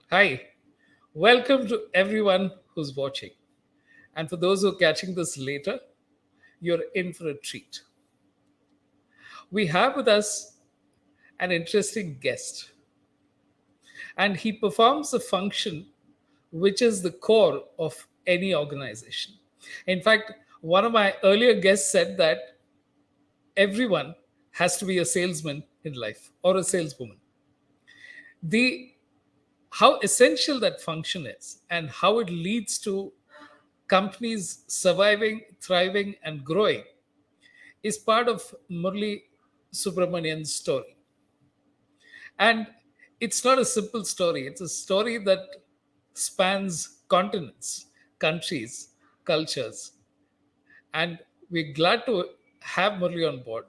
Hi, welcome to everyone who's watching. And for those who are catching this later, you're in for a treat. We have with us an interesting guest, and he performs a function which is the core of any organization. In fact, one of my earlier guests said that everyone has to be a salesman in life or a saleswoman. The how essential that function is and how it leads to companies surviving, thriving, and growing is part of Murli Subramanian's story. And it's not a simple story, it's a story that spans continents, countries, cultures. And we're glad to have Murli on board.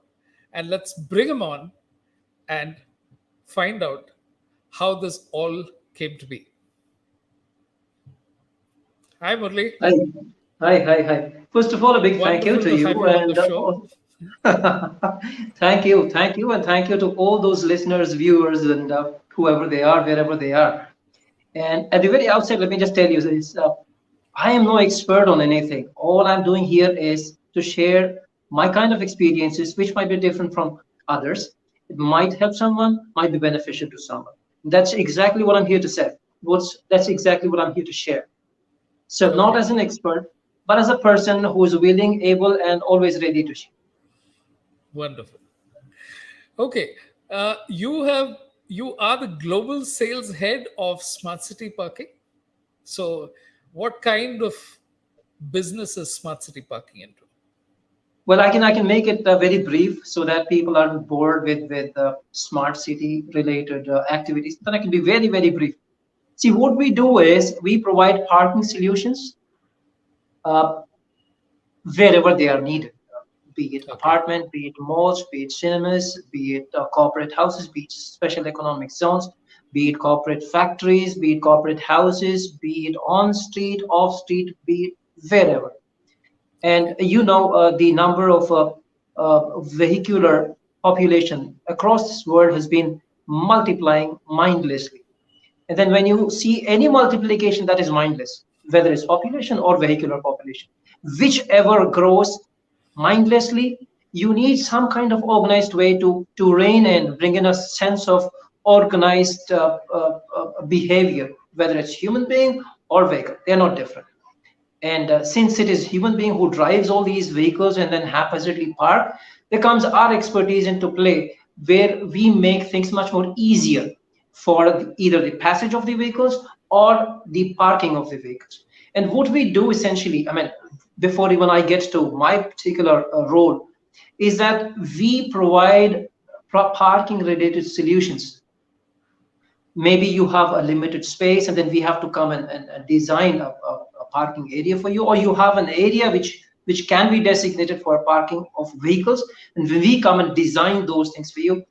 And let's bring him on and find out how this all came to be. Hi, Murli. Hi, hi. First of all, a big thank you Wonderful to to have you, you on the and show. and thank you to all those listeners, viewers, and whoever they are, wherever they are. And at the very outset, let me just tell you this: I am no expert on anything. All I'm doing here is to share my kind of experiences, which might be different from others. It might help someone, might be beneficial to someone. That's exactly what I'm here to say. That's exactly what I'm here to share. So not Okay, as an expert, but as a person who is willing, able, and always ready to share. wonderful. Okay, you are the global sales head of Smart City Parking. So, what kind of business is Smart City Parking into? Well, I can make it very brief so that people aren't bored with smart city related activities. Then I can be very brief. See, what we do is we provide parking solutions uh, wherever they are needed, be it Okay, apartment, be it malls, be it cinemas, be it corporate houses, be it special economic zones, be it corporate factories, be it corporate houses, be it on street, off street, be it wherever. And okay, the number of vehicular population across this world has been multiplying mindlessly. And then when you see any multiplication that is mindless, whether it's population or vehicular population, whichever grows mindlessly, you need some kind of organized way to rein in, bring in a sense of organized behavior, whether it's human being or vehicle. They're not different. And since it is human being who drives all these vehicles and then haphazardly park, there comes our expertise into play, where we make things much more easier for either the passage of the vehicles or the parking of the vehicles. And what we do essentially, I mean, before even I get to my particular role, is that we provide parking related solutions. Maybe you have a limited space and then we have to come and design a parking area for you, or you have an area which can be designated for parking of vehicles, and when we come and design those things for you,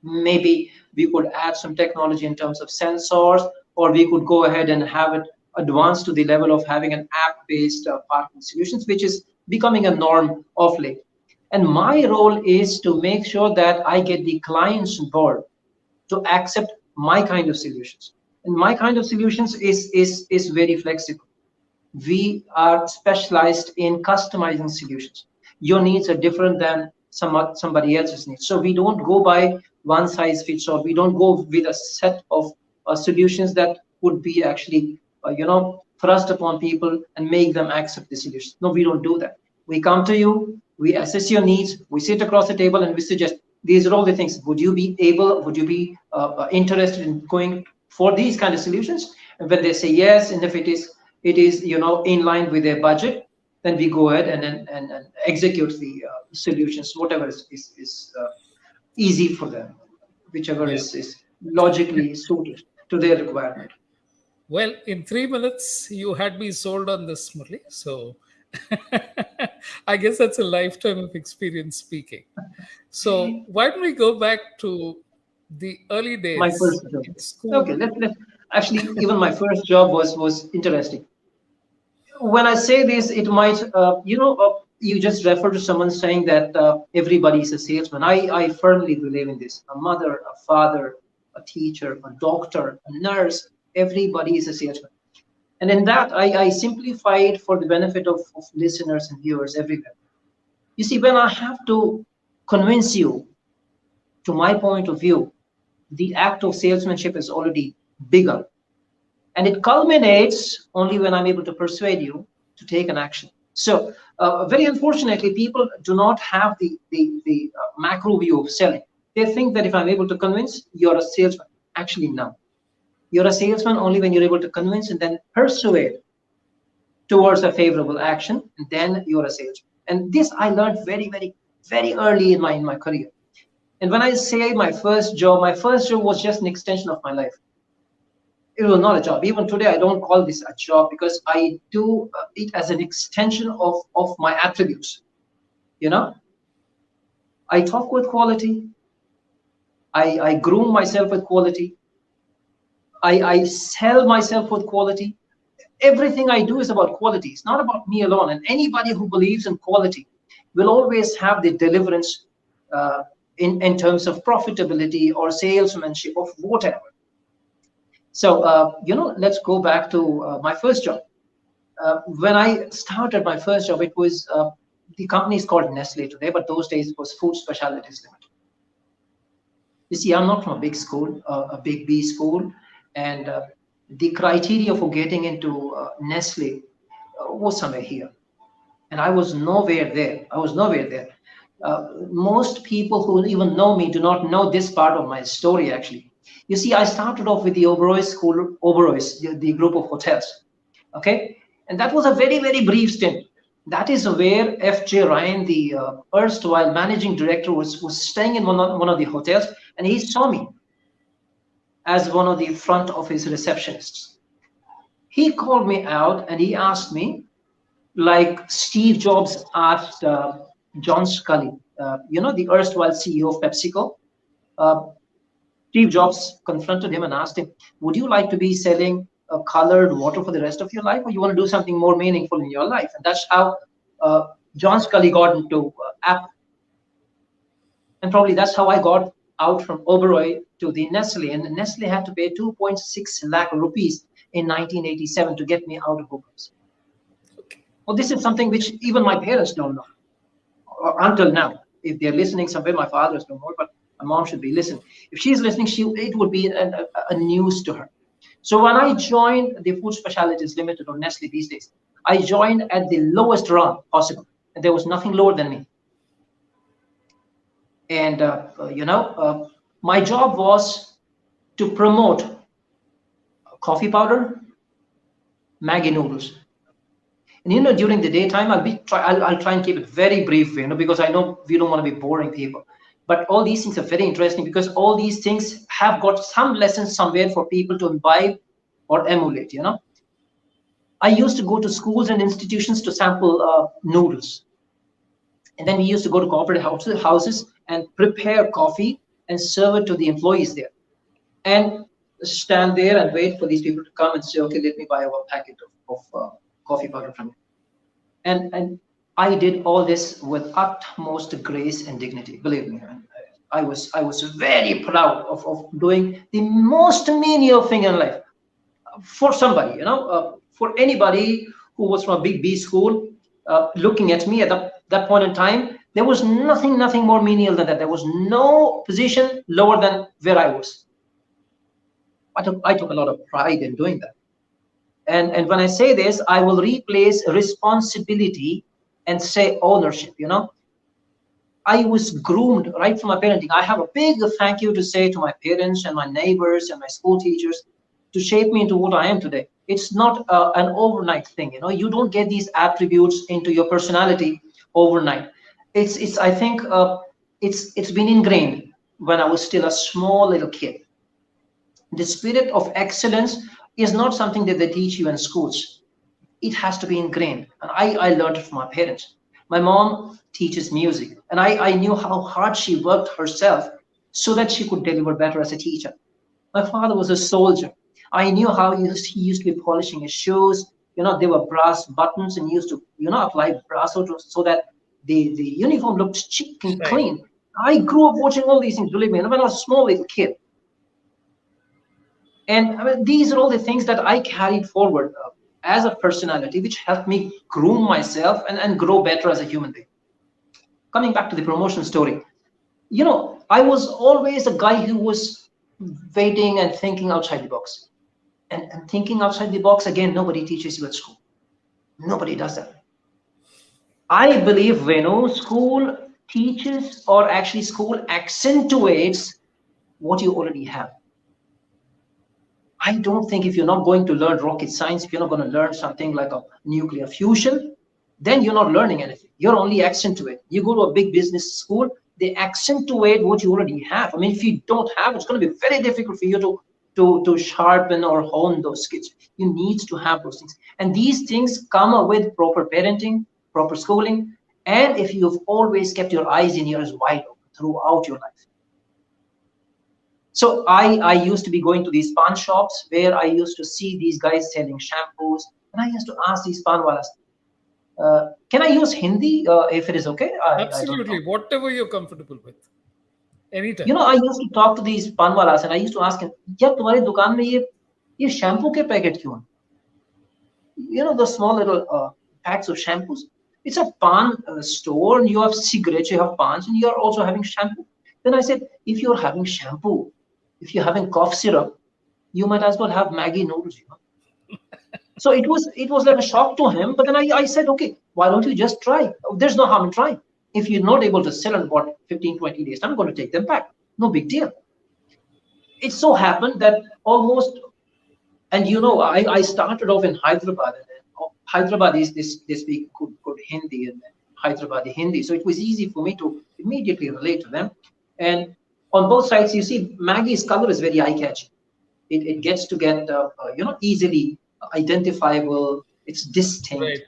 maybe we could add some technology in terms of sensors, or we could go ahead and have it advanced to the level of having an app-based parking solutions, which is becoming a norm of late. And my role is to make sure that I get the clients on board to accept my kind of solutions. And my kind of solutions is very flexible. We are specialized in customizing solutions. Your needs are different than somebody else's needs. So we don't go by one size fits all. We don't go with a set of solutions that would be actually, thrust upon people and make them accept the solution. No, we don't do that. We come to you, we assess your needs, we sit across the table and we suggest these are all the things. Would you be interested in going for these kind of solutions? And when they say yes, and if it is in line with their budget, then we go ahead and execute the solutions, whatever is easy for them, whichever yeah. is logically suited to their requirement. Well, in 3 minutes, you had me sold on this, Murli. So, I guess that's a lifetime of experience speaking. So, why don't we go back to the early My days first job. in Okay, school? let actually, even my first job was interesting. When I say this, it might, you just refer to someone saying that everybody is a salesman. I firmly believe in this. A mother, a father, a teacher, a doctor, a nurse. Everybody is a salesman. And in that, I simplify it for the benefit of listeners and viewers everywhere. You see, when I have to convince you to my point of view, the act of salesmanship is already bigger. And it culminates only when I'm able to persuade you to take an action. So, very unfortunately, people do not have the macro view of selling. They think that if I'm able to convince, you're a salesman. Actually, no. You're a salesman only when you're able to convince and then persuade towards a favorable action, and then you're a salesman. And this I learned very, very, very early in my career. And when I say my first job was just an extension of my life. It was not a job. Even today, I don't call this a job because I do it as an extension of my attributes. You know, I talk with quality. I groom myself with quality. I sell myself with quality. Everything I do is about quality. It's not about me alone. And anybody who believes in quality will always have the deliverance in terms of profitability or salesmanship of whatever. So, let's go back to my first job. When I started my first job, it was the company is called Nestle today, but those days it was Food Specialities Limited. You see, I'm not from a big school, a big B school, and the criteria for getting into Nestle was somewhere here, and I was nowhere there. Most people who even know me do not know this part of my story, actually. You see, I started off with the Oberoi School, Oberoi's, the group of hotels, okay? And that was a very, very brief stint. That is where F.J. Ryan, the erstwhile managing director, was staying in one of the hotels, and he saw me as one of the front office receptionists. He called me out and he asked me, like Steve Jobs asked John Scully, the erstwhile CEO of PepsiCo. Steve Jobs confronted him and asked him, would you like to be selling colored water for the rest of your life, or you want to do something more meaningful in your life? And that's how John Scully got into Apple. And probably that's how I got out from Oberoi to the Nestle. And Nestle had to pay 2.6 lakh rupees in 1987 to get me out of Oberoi. Well, this is something which even my parents don't know, or until now. If they're listening somewhere, my father's no more, but my mom should be listening. If she's listening, it would be a news to her. So when I joined the Food Specialities Limited, or Nestle these days, I joined at the lowest rung possible, and there was nothing lower than me. And my job was to promote coffee powder, Maggi noodles. And during the daytime, I'll try and keep it very brief, because I know we don't want to be boring people. But all these things are very interesting because all these things have got some lessons somewhere for people to imbibe or emulate. I used to go to schools and institutions to sample noodles. And then we used to go to corporate houses and prepare coffee and serve it to the employees there. And stand there and wait for these people to come and say, okay, let me buy a packet of coffee powder from you. And I did all this with utmost grace and dignity. Believe me, I was very proud of doing the most menial thing in life for somebody, for anybody who was from a big B school, looking at me at that point in time. There was nothing more menial than that. There was no position lower than where I was. I took a lot of pride in doing that. And when I say this, I will replace responsibility and say ownership. I was groomed right from my parenting. I have a big thank you to say to my parents and my neighbors and my school teachers to shape me into what I am today. It's not an overnight thing. You don't get these attributes into your personality overnight. I think it's been ingrained when I was still a small little kid. The spirit of excellence is not something that they teach you in schools. It has to be ingrained. And I learned it from my parents. My mom teaches music, and I knew how hard she worked herself so that she could deliver better as a teacher. My father was a soldier. I knew how he used to be polishing his shoes. There were brass buttons, and he used to, apply brass so that the uniform looked chic and clean. I grew up watching all these things, believe me, when I was a small little kid. And I mean, these are all the things that I carried forward as a personality, which helped me groom myself and grow better as a human being. Coming back to the promotion story, I was always a guy who was waiting and thinking outside the box. And thinking outside the box, again, nobody teaches you at school. Nobody does that. I believe, Venu, school teaches, or actually school accentuates what you already have. I don't think if you're not going to learn rocket science, if you're not going to learn something like a nuclear fusion, then you're not learning anything. You're only accentuate. You go to a big business school, they accentuate what you already have. I mean, if you don't have, it's going to be very difficult for you to sharpen or hone those skills. You need to have those things. And these things come with proper parenting, proper schooling, and if you've always kept your eyes and ears wide open throughout your life. So I used to be going to these pan shops where I used to see these guys selling shampoos, and I used to ask these pan walas, can I use Hindi if it is okay? I don't know. Absolutely. Whatever you're comfortable with. Anytime. I used to talk to these pan walas and I used to ask him, "Yeah, तुम्हारी दुकान में ये shampoo के packet क्यों हैं?" The small little packs of shampoos. It's a pan store, and you have cigarettes, you have pans, and you're also having shampoo. Then I said, if you're having shampoo, if you're having cough syrup, you might as well have Maggie noodles. So it was like a shock to him. But then I said, okay, why don't you just try? There's no harm in trying. If you're not able to sell in about 15, 20 days, I'm going to take them back. No big deal. It so happened that almost, and I started off in Hyderabad. And Hyderabad is they speak good Hindi and Hyderabadi Hindi. So it was easy for me to immediately relate to them. And on both sides, you see, Maggie's color is very eye-catching. It gets to get easily identifiable. It's distinct. Right.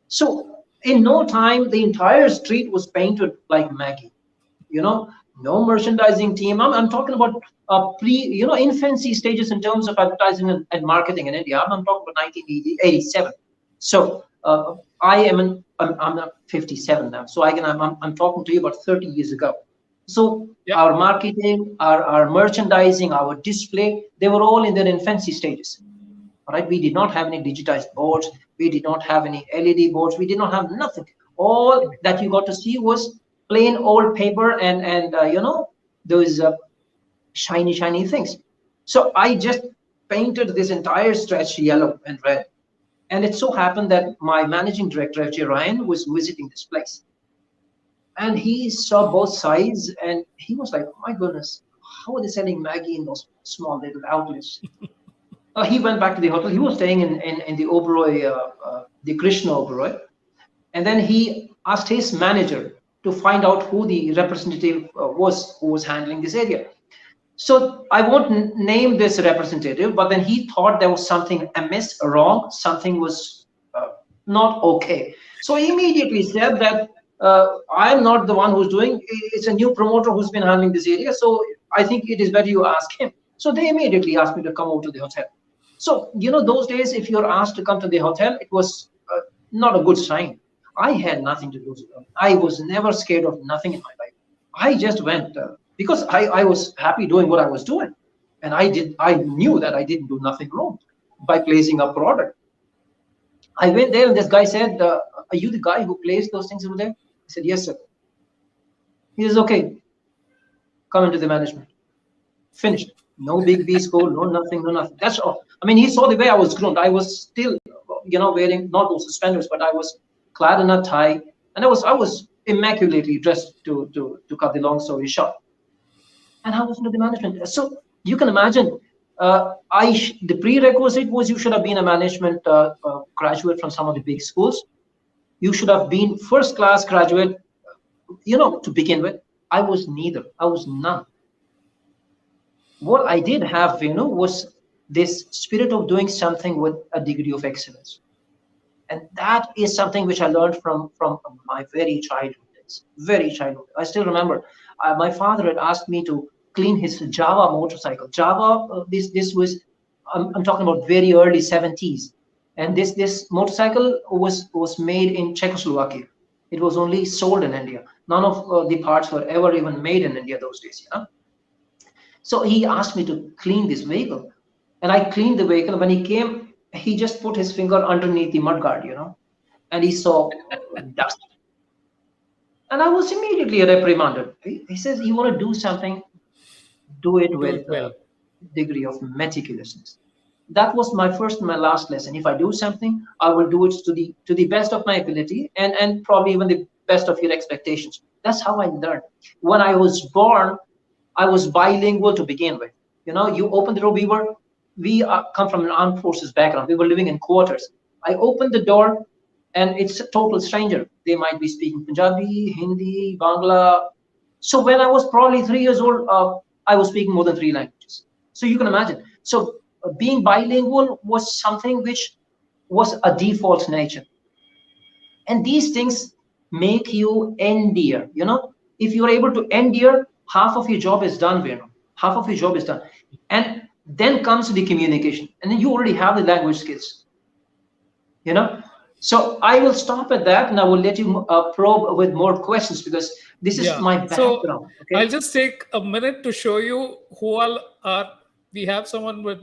So in no time, the entire street was painted like Maggie. No merchandising team. I'm talking about infancy stages in terms of advertising and marketing in India. I'm talking about 1987. So I'm 57 now. So I'm talking to you about 30 years ago. So Yep. our marketing, our merchandising, our display, they were all in their infancy stages. Right? We did not have any digitized boards. We did not have any LED boards. We did not have nothing. All that you got to see was plain old paper and those shiny things. So I just painted this entire stretch yellow and red. And it so happened that my managing director, F.J. Ryan, was visiting this place. And he saw both sides and he was like, oh my goodness, how are they selling Maggie in those small little outlets? He went back to the hotel. He was staying in the Oberoi, the Krishna Oberoi. And then he asked his manager to find out who the representative was who was handling this area. So I won't name this representative, but then he thought there was something amiss, wrong, something was not okay. So he immediately said that I'm not the one who's doing, it's a new promoter who's been handling this area. So I think it is better you ask him. So they immediately asked me to come over to the hotel. So, those days, if you're asked to come to the hotel, it was not a good sign. I had nothing to lose. I was never scared of nothing in my life. I just went because I was happy doing what I was doing. And I knew that I didn't do nothing wrong by placing a product. I went there and this guy said, are you the guy who placed those things over there? I said, yes, sir. He says, okay, come into the management. Finished. No big B score, no nothing. That's all. I mean, he saw the way I was groomed. I was still, wearing not those suspenders, but I was clad in a tie, and I was immaculately dressed to cut the long story short. And I was into the management. So you can imagine, the prerequisite was you should have been a management graduate from some of the big schools. You should have been first class graduate, to begin with. I was neither. I was none. What I did have, was this spirit of doing something with a degree of excellence. And that is something which I learned from my very childhood days. Very childhood. I still remember my father had asked me to clean his Java motorcycle. Java, this was, I'm talking about very early 70s. And this motorcycle was made in Czechoslovakia. It was only sold in India. None of the parts were ever even made in India those days, So he asked me to clean this vehicle, and I cleaned the vehicle. When he came, he just put his finger underneath the mudguard, and he saw dust. And I was immediately reprimanded. He says, "You want to do something, do it Do with it a well. degree of meticulousness." That was my first and my last lesson. If I do something, I will do it to the best of my ability, and probably even the best of your expectations. That's how I learned. When I was born, I was bilingual to begin with. You open the door. We come from an armed forces background. We were living in quarters. I opened the door, and it's a total stranger. They might be speaking Punjabi, Hindi, Bangla. So when I was probably 3 years old, I was speaking more than three languages. So you can imagine. So being bilingual was something which was a default nature, and these things make you endear. If you're able to endear, half of your job is done, Venu. Half of your job is done. And then comes the communication, and then you already have the language skills. you know so I will stop at that, and I will let you probe with more questions, because this is Yeah. my So background. I'll Okay. just take a minute to show you who all are. We have someone with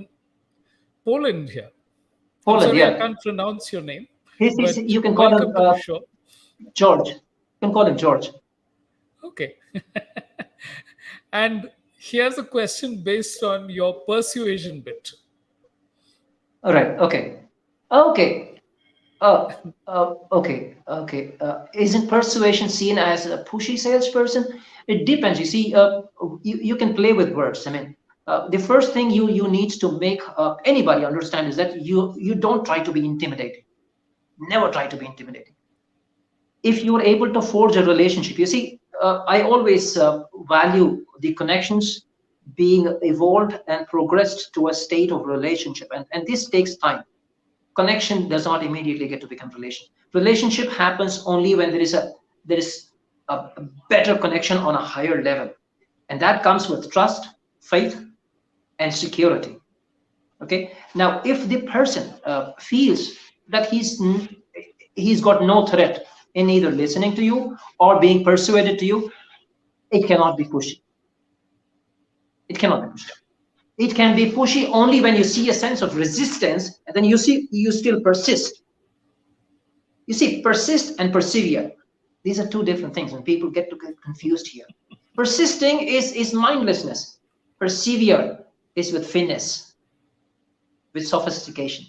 Poland here. I'm Poland, sorry I yeah. can't pronounce your name, but You can call him welcome to the show. George. You can call him George. Okay. And here's a question based on your persuasion bit. All right. Okay. Okay. Okay. Isn't persuasion seen as a pushy salesperson? It depends. You see, you can play with words. I mean, the first thing you need to make anybody understand is that you don't try to be intimidating. Never try to be intimidating. If you are able to forge a relationship, you see, I always value the connections being evolved and progressed to a state of relationship, and this takes time. Connection does not immediately get to become relationship happens only when there is a better connection on a higher level, and that comes with trust, faith, and security. Okay. Now if the person feels that he's got no threat in either listening to you or being persuaded to you, it cannot be pushy. It can be pushy only when you see a sense of resistance, and then you still persist. You see, persist and persevere, these are two different things, and people get confused here. Persisting is mindlessness. Persevere is with finesse, with sophistication.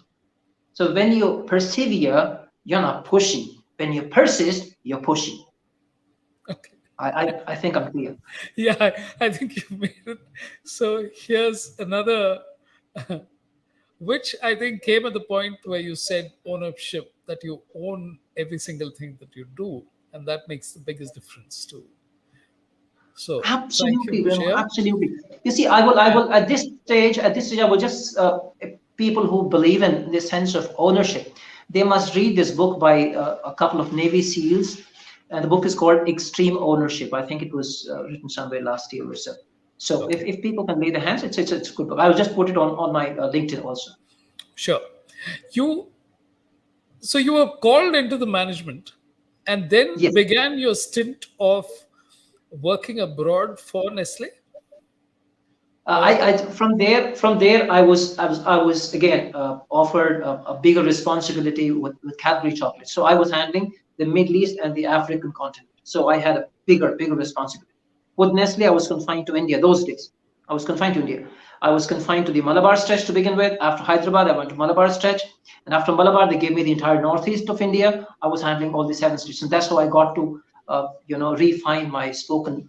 So when you persevere, you're not pushy. When you persist, you're pushy. Okay. I think I'm clear. Yeah, I think you made it. So here's another, which I think came at the point where you said ownership, that you own every single thing that you do, and that makes the biggest difference too. So thank you Absolutely, for Remo, sharing. absolutely. You see, I will And at this stage, I will just people who believe in this sense of ownership, they must read this book by a couple of Navy SEALs, and the book is called Extreme Ownership. I think it was written somewhere last year or so. So okay, if people can lay their hands, it's a good book. I will just put it on my LinkedIn also. sure. You so you were called into the management, and then Yes. began your stint of working abroad for Nestle, or From there I was again offered a bigger responsibility with Cadbury chocolate. So I was handling the Middle East and the African continent. So I had a bigger responsibility. With Nestle, I was confined to India those days. I was confined to India. I was confined to the Malabar stretch to begin with. After Hyderabad, I went to Malabar stretch, and after Malabar, they gave me the entire northeast of India. I was handling all the seven states, and that's how I got to refine my spoken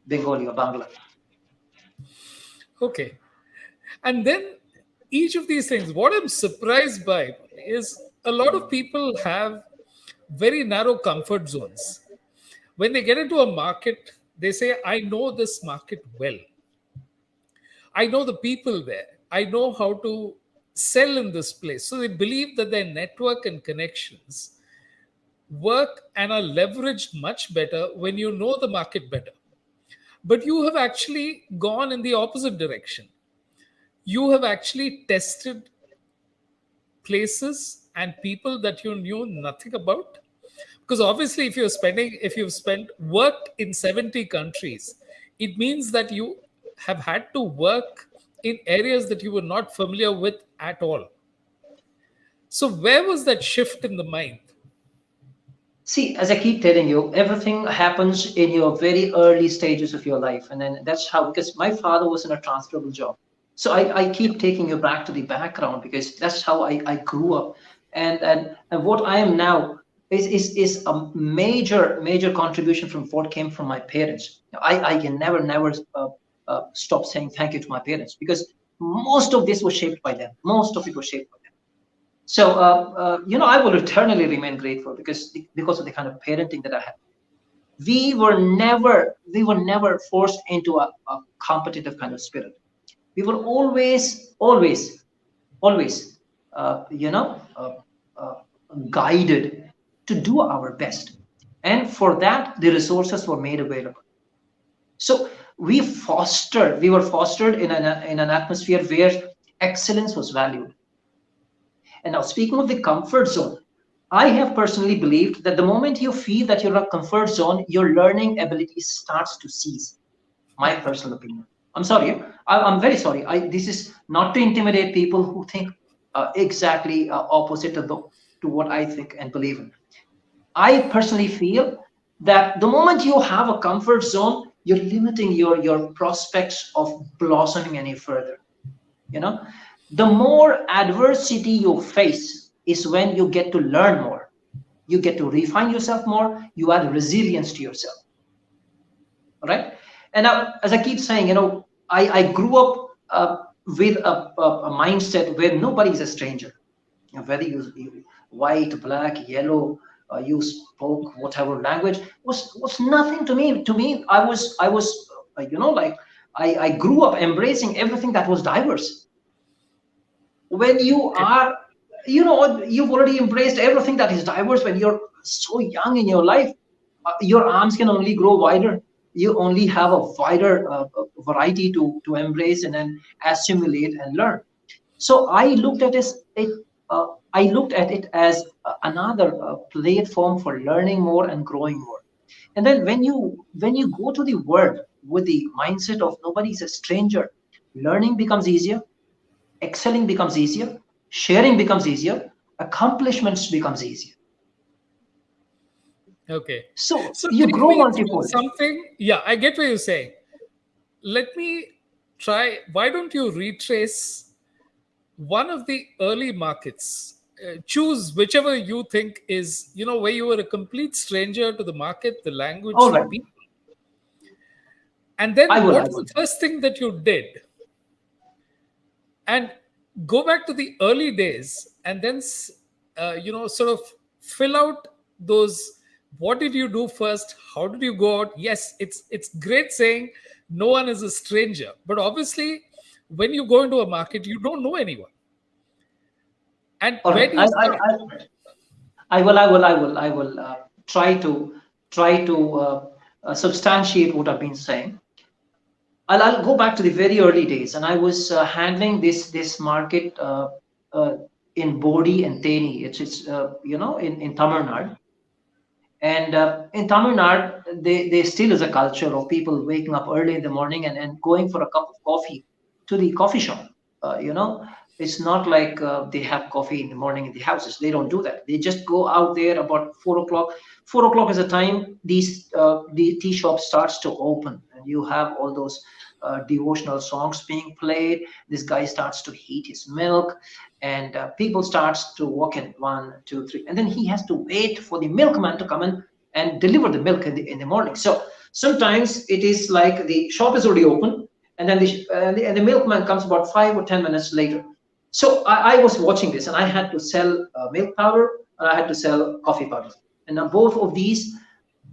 Bengali or Bangla. okay, and then each of these things. What I'm surprised by is a lot of people have very narrow comfort zones. When they get into a market, they say, I know this market well. I know the people there. I know how to sell in this place. So they believe that their network and connections work and are leveraged much better when you know the market better. But you have actually gone in the opposite direction. You have actually tested places and people that you knew nothing about. Because obviously, if you've spent worked in 70 countries, it means that you have had to work in areas that you were not familiar with at all. So, where was that shift in the mind? See, as I keep telling you, everything happens in your very early stages of your life. And then that's how, because my father was in a transferable job. So I keep taking you back to the background because that's how I grew up. And what I am now is a major contribution from what came from my parents. I can never stop saying thank you to my parents because most of this was shaped by them. Most of it was shaped by them. So, I will eternally remain grateful because of the kind of parenting that I had. We were never forced into a competitive kind of spirit. We were always, uh, you know, uh, uh, guided to do our best, and for that, the resources were made available. So we were fostered in an atmosphere where excellence was valued. And now, speaking of the comfort zone, I have personally believed that the moment you feel that you're in a comfort zone, your learning ability starts to cease. My personal opinion. I'm sorry. I'm very sorry. This is not to intimidate people who think exactly opposite to what I think and believe in. I personally feel that the moment you have a comfort zone, you're limiting your prospects of blossoming any further. You know, the more adversity you face is when you get to learn more, you get to refine yourself more, you add resilience to yourself. All right. And now, as I keep saying, I grew up with a mindset where nobody is a stranger. Whether you white, black, yellow, you spoke whatever language was nothing to me. To me, I was like I grew up embracing everything that was diverse. When you Okay. are, you've already embraced everything that is diverse when you're so young in your life. Your arms can only grow wider. You only have a wider variety to embrace and then assimilate and learn. So I looked at it as another platform for learning more and growing more. And then when you go to the world with the mindset of nobody's a stranger, learning becomes easier, excelling becomes easier, sharing becomes easier, accomplishments becomes easier. Okay. So So, you take grow me through multifold. something. Yeah, I get what you're saying. Let me try. Why don't you retrace one of the early markets? Choose whichever you think is, where you were a complete stranger to the market, the All language, the right, people. And I then will, I what's will. the first thing that you did? And go back to the early days and then, sort of fill out those. What did you do first? How did you go out? Yes, it's great saying no one is a stranger. But obviously, when you go into a market, you don't know anyone. And All where right, do you start? I will try to substantiate what I've been saying. I'll go back to the very early days, and I was handling this market uh, in Bodi and Teni. It's in Tamil Nadu. And in Tamil Nadu, there still is a culture of people waking up early in the morning and going for a cup of coffee to the coffee shop. It's not like they have coffee in the morning in the houses. They don't do that. They just go out there about 4 o'clock. 4 o'clock is the time the tea shop starts to open, and you have all those devotional songs being played. This guy starts to heat his milk, and people starts to walk in 1 2 3, and then he has to wait for the milkman to come in and deliver the milk in the morning. So sometimes it is like the shop is already open, and then the milkman comes about 5 or 10 minutes later. So I was watching this, and I had to sell milk powder, and I had to sell coffee powder, and now both of these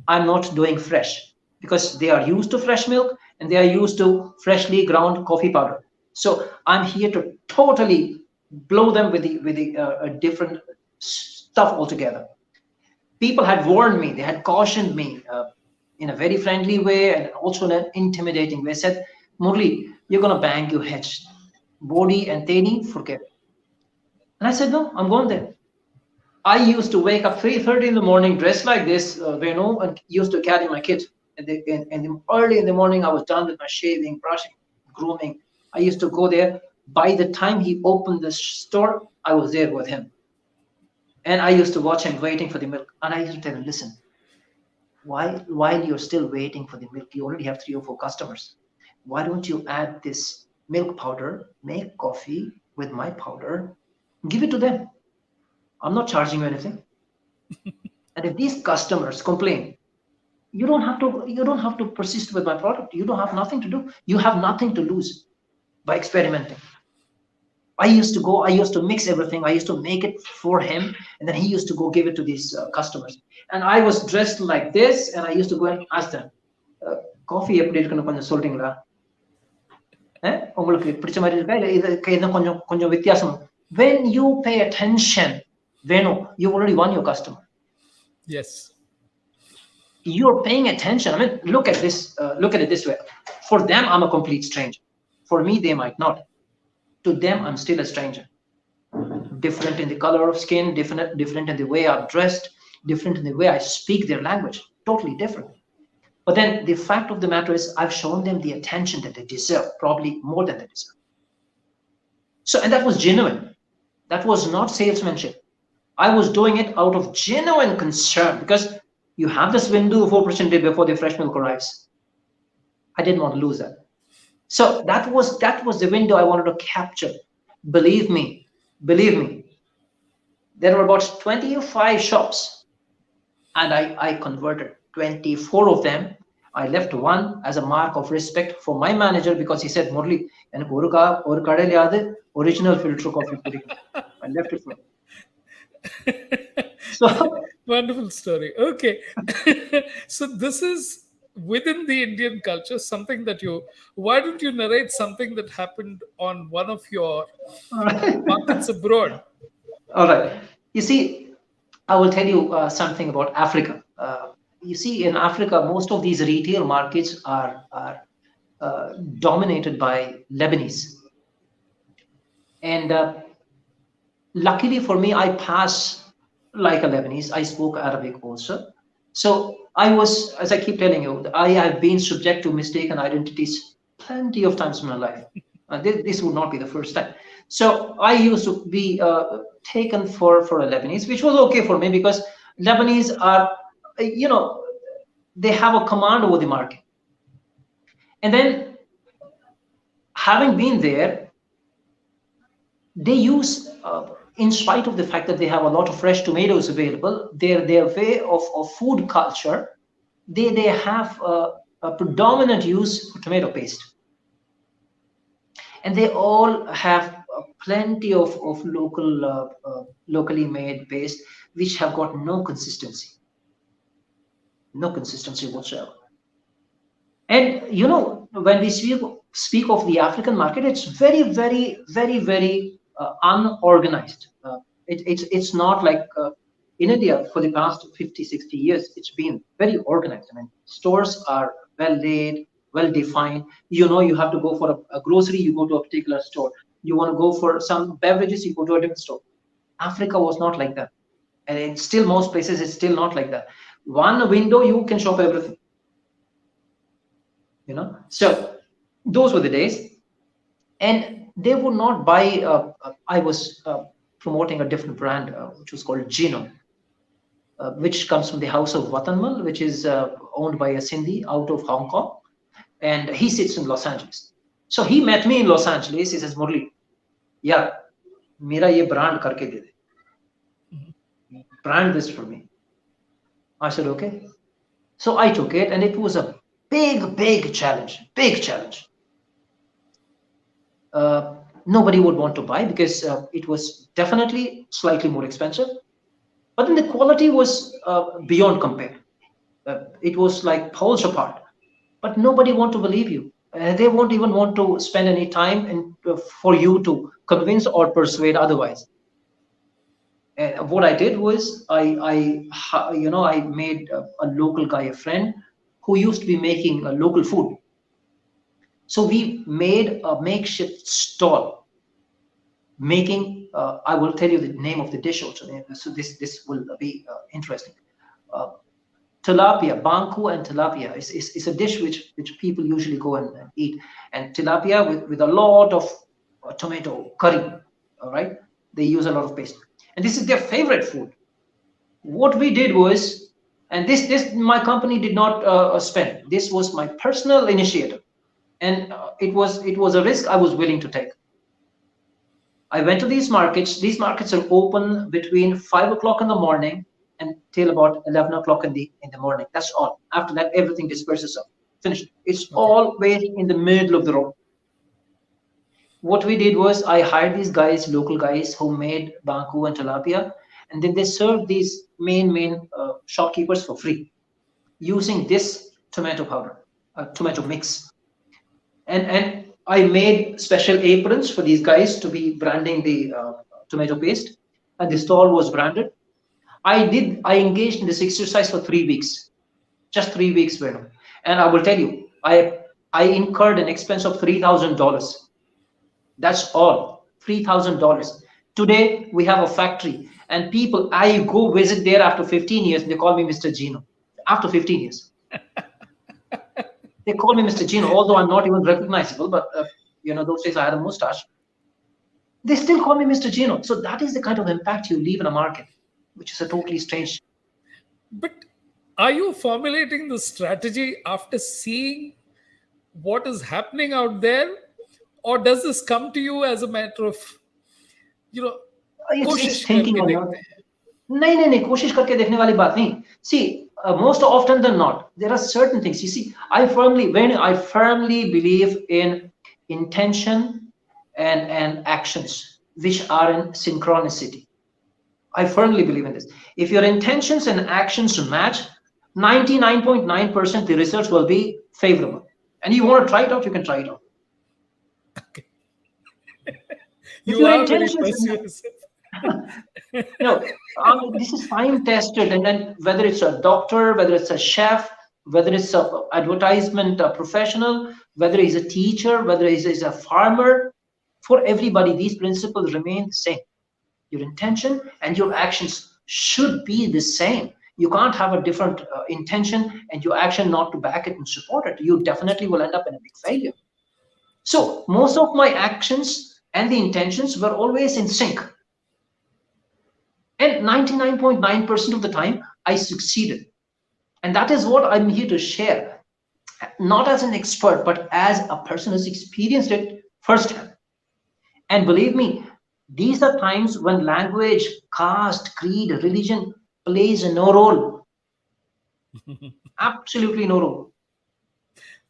I'm not doing fresh because they are used to fresh milk and they are used to freshly ground coffee powder. So I'm here to totally blow them with the different stuff altogether. People had warned me, they had cautioned me in a very friendly way and also in an intimidating way. Said, Murli, you're gonna bang your heads. Body and Teni, forget it. And I said, no, I'm going there. I used to wake up 3:30 in the morning, dressed like this, and used to carry my kid. And early in the morning, I was done with my shaving, brushing, grooming. I used to go there. By the time he opened the store, I was there with him. And I used to watch him waiting for the milk. And I used to tell him, listen, while you're still waiting for the milk, you already have 3 or 4 customers. Why don't you add this milk powder, make coffee with my powder, give it to them? I'm not charging you anything. And if these customers complain, you don't have to persist with my product. You don't have nothing to do. You have nothing to lose by experimenting. I used to mix everything. I used to make it for him, and then he used to go give it to these customers. And I was dressed like this, and I used to go and ask them, coffee எப்படி இருக்குன்னு கொஞ்சம் சொல்றீங்களா? உங்களுக்கு பிடிச்ச மாதிரி இருக்கா இல்ல இது என்ன கொஞ்சம் கொஞ்சம் வித்தியாசம்? When you pay attention, Venu, you already won your customer. Yes. You're paying attention. I mean, look at this. Look at it this way. For them, I'm a complete stranger. For me, they might not. To them, I'm still a stranger. Different in the color of skin, different in the way I'm dressed, different in the way I speak their language. Totally different. But then the fact of the matter is, I've shown them the attention that they deserve, probably more than they deserve. So, and that was genuine. That was not salesmanship. I was doing it out of genuine concern, because you have this window of opportunity before the fresh milk arrives. I didn't want to lose that. So that was the window I wanted to capture. Believe me, there were about 25 shops, and I converted 24 of them. I left one as a mark of respect for my manager, because he said, Murli, original filter coffee. I left it for him. So Wonderful story. Okay. So this is within the Indian culture, something that you, why don't you narrate something that happened on one of your markets abroad? all right, you see, I will tell you something about Africa. You see, in Africa, most of these retail markets are dominated by Lebanese. And luckily for me, I pass like a Lebanese. I spoke Arabic also. So I was, as I keep telling you, I have been subject to mistaken identities plenty of times in my life. This would not be the first time. So I used to be taken for a Lebanese, which was okay for me, because Lebanese are, they have a command over the market. And then, having been there, they use, in spite of the fact that they have a lot of fresh tomatoes available, their way of food culture, they have a predominant use for tomato paste. And they all have plenty of locally made paste, which have got no consistency whatsoever. And when we speak of the African market, it's very, very, very, very unorganized. It's not like in India for the past 50-60 years. It's been very organized. I mean, stores are well laid, well defined. You have to go for a grocery, you go to a particular store. You want to go for some beverages, you go to a different store. Africa was not like that, and it's still, most places it's still not like that. One window, you can shop everything. So those were the days. And they would not buy. I was promoting a different brand, which was called Gino, which comes from the house of Watanmal, which is owned by a Sindhi out of Hong Kong, and he sits in Los Angeles. So he met me in Los Angeles. He says, Murli, yeah, mera ye brand karke de de. Brand this for me. I said, okay. So I took it, and it was a big challenge. Nobody would want to buy, because it was definitely slightly more expensive, but then the quality was beyond compare. It was like poles apart, but nobody want to believe you. They won't even want to spend any time for you to convince or persuade otherwise. And what I did was, I made a local guy a friend who used to be making local food. So we made a makeshift stall making, I will tell you the name of the dish also. So this will be interesting. tilapia, banku and tilapia is a dish which people usually go and eat. And tilapia with a lot of tomato curry, all right? They use a lot of paste. And this is their favorite food. What we did was, and this my company did not spend. This was my personal initiative. And it was a risk I was willing to take. I went to these markets. These markets are open between 5 o'clock in the morning until about 11 o'clock in the morning. That's all. After that, everything disperses up. Finished. It's Okay. all way in the middle of the road. What we did was I hired these guys, local guys who made banku and tilapia, and then they served these main shopkeepers for free using this tomato powder, tomato Okay. mix. And I made special aprons for these guys to be branding the tomato paste, and the stall was branded. I engaged in this exercise for 3 weeks, just 3 weeks, Venu. And I will tell you, I incurred an expense of $3,000. That's all, $3,000. Today we have a factory, and people, I go visit there after 15 years, and they call me Mr. Gino. After 15 years, they call me Mr. Gino, although I'm not even recognizable. But those days I had a mustache. They still call me Mr. Gino. So that is the kind of impact you leave in a market, which is a totally strange. But are you formulating the strategy after seeing what is happening out there, or does this come to you as a matter of, you know, It's कोशिश thinking करके on your. देखते हैं? नहीं नहीं नहीं, कोशिश करके देखने वाली बात नहीं. See, most often than not, there are certain things. You see, I firmly believe in intention and actions which are in synchronicity. I firmly believe in this. If your intentions and actions match, 99.9% the results will be favorable. And you want to try it out, you can try it out. If You your are very intentions persuasive. No, this is time tested, and then whether it's a doctor, whether it's a chef, whether it's a advertisement professional, whether he's a teacher, whether he's a farmer, for everybody, these principles remain the same. Your intention and your actions should be the same. You can't have a different intention and your action not to back it and support it. You definitely will end up in a big failure. So most of my actions and the intentions were always in sync. And 99.9% of the time, I succeeded. And that is what I'm here to share, not as an expert, but as a person who's experienced it firsthand. And believe me, these are times when language, caste, creed, religion plays no role. Absolutely no role.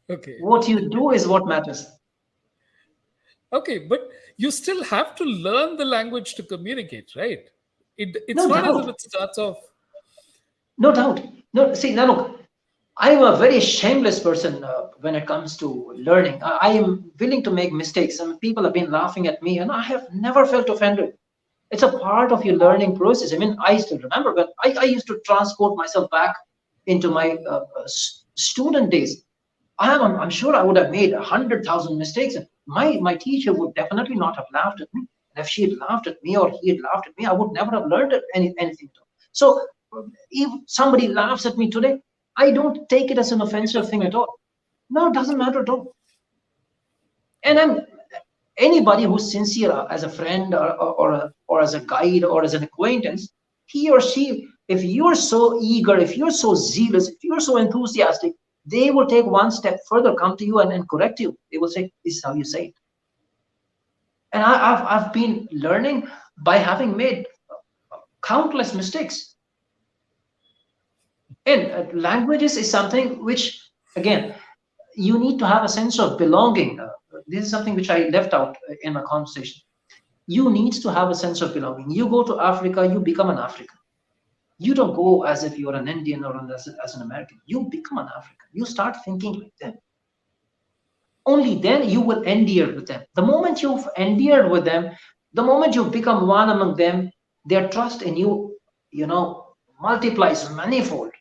Okay. What you do is what matters. Okay, but you still have to learn the language to communicate, right? It's No not as if doubt. it starts off. No doubt. No, see, now look, I'm a very shameless person when it comes to learning. I am willing to make mistakes. I mean, people have been laughing at me, and I have never felt offended. It's a part of your learning process. I mean, I still remember when I used to transport myself back into my student days. I'm sure I would have made 100,000 mistakes. And my teacher would definitely not have laughed at me. And if she had laughed at me or he had laughed at me, I would never have learned anything. So if somebody laughs at me today, I don't take it as an It offensive doesn't thing at matter. all. No, it doesn't matter at all. And then anybody who's sincere as a friend or as a guide or as an acquaintance, he or she, if you're so eager, if you're so zealous, if you're so enthusiastic, they will take one step further, come to you and correct you. They will say, this is how you say it. And I've been learning by having made countless mistakes. And languages is something which, again, you need to have a sense of belonging. This is something which I left out in my conversation. You need to have a sense of belonging. You go to Africa, you become an African. You don't go as if you're an Indian or as an American. You become an African. You start thinking like them. Only then you will endear with them. The moment you've endeared with them, the moment you become one among them, their trust in you, multiplies manifold.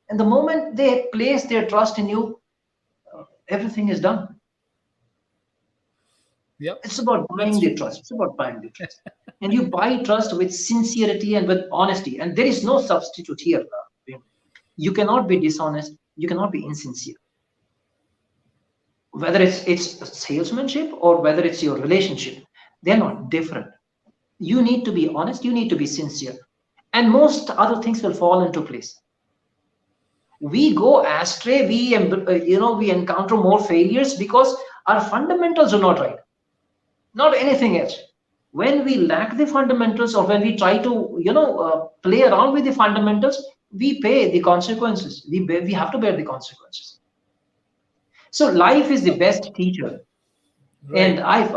And the moment they place their trust in you, everything is done. Yep, It's about buying that's the true. trust. It's about buying the trust. And you buy trust with sincerity and with honesty. And there is no substitute here. You cannot be dishonest. You cannot be insincere. Whether it's salesmanship or whether it's your relationship, they're not different. You need to be honest. You need to be sincere, and most other things will fall into place. We go astray. We encounter more failures because our fundamentals are not right, not anything else. When we lack the fundamentals, or when we try to play around with the fundamentals, we pay the consequences. We have to bear the consequences. So life is the best teacher, and Right.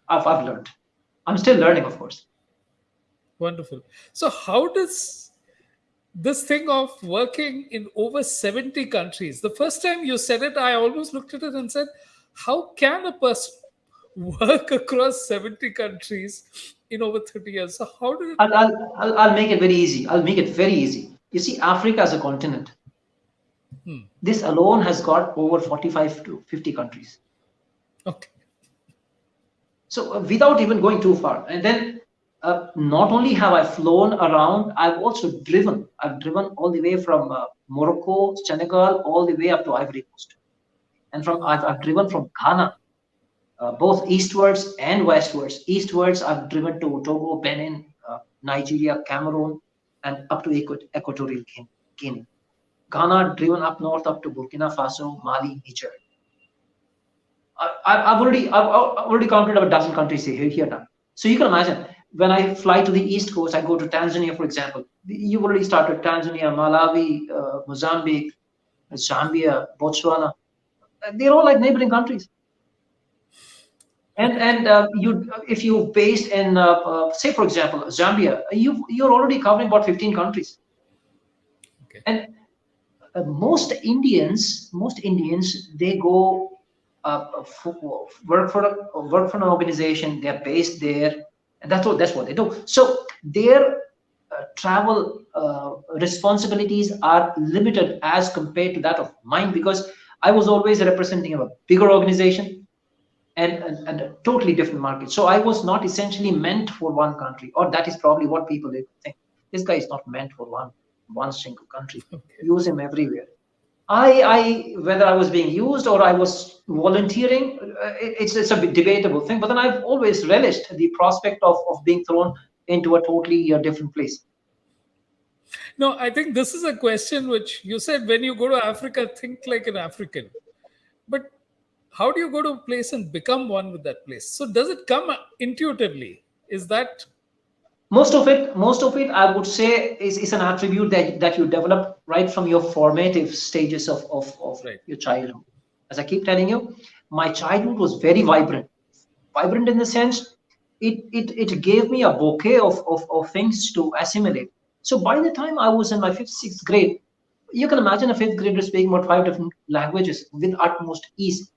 I've learned. I'm still learning, of course. Wonderful. So, how does this thing of working in over 70 countries, the first time you said it, I almost looked at it and said, how can a person work across 70 countries in over 30 years? So, how did it? I'll make it very easy. I'll make it very easy. You see, Africa as a continent, Hmm. this alone has got over 45 to 50 countries. Okay. So without even going too far, and then not only have I flown around, I've also driven. I've driven all the way from Morocco, Senegal, all the way up to Ivory Coast, and I've driven from Ghana, both eastwards and westwards. Eastwards, I've driven to Togo, Benin, Nigeria, Cameroon, and up to Equatorial Guinea. Ghana, driven up north up to Burkina Faso, Mali, Niger. I've already counted about a dozen countries here now. So you can imagine, when I fly to the East Coast, I go to Tanzania, for example. You've already started Tanzania, Malawi, Mozambique, Zambia, Botswana. They're all like neighboring countries. And if you based in say, for example, Zambia, you're already covering about 15 countries. Okay. And most Indians, they go work for an organization. They're based there, and that's what they do. So their travel responsibilities are limited as compared to that of mine, because I was always representing a bigger organization, and a totally different market. So I was not essentially meant for one country, or that is probably what people think. This guy is not meant for one single country. Okay. Use him everywhere. Whether I was being used or I was volunteering, it's a bit debatable thing. But then I've always relished the prospect of being thrown into a totally different place. No, I think this is a question which you said when you go to Africa, think like an African. But how do you go to a place and become one with that place? So, does it come intuitively? Is that Most of it, I would say, is an attribute that you develop right from your formative stages of right? your childhood. As I keep telling you, my childhood was very vibrant in the sense it gave me a bouquet of things to assimilate. So by the time I was in my fifth, sixth grade, you can imagine a fifth grader speaking about five different languages with utmost ease.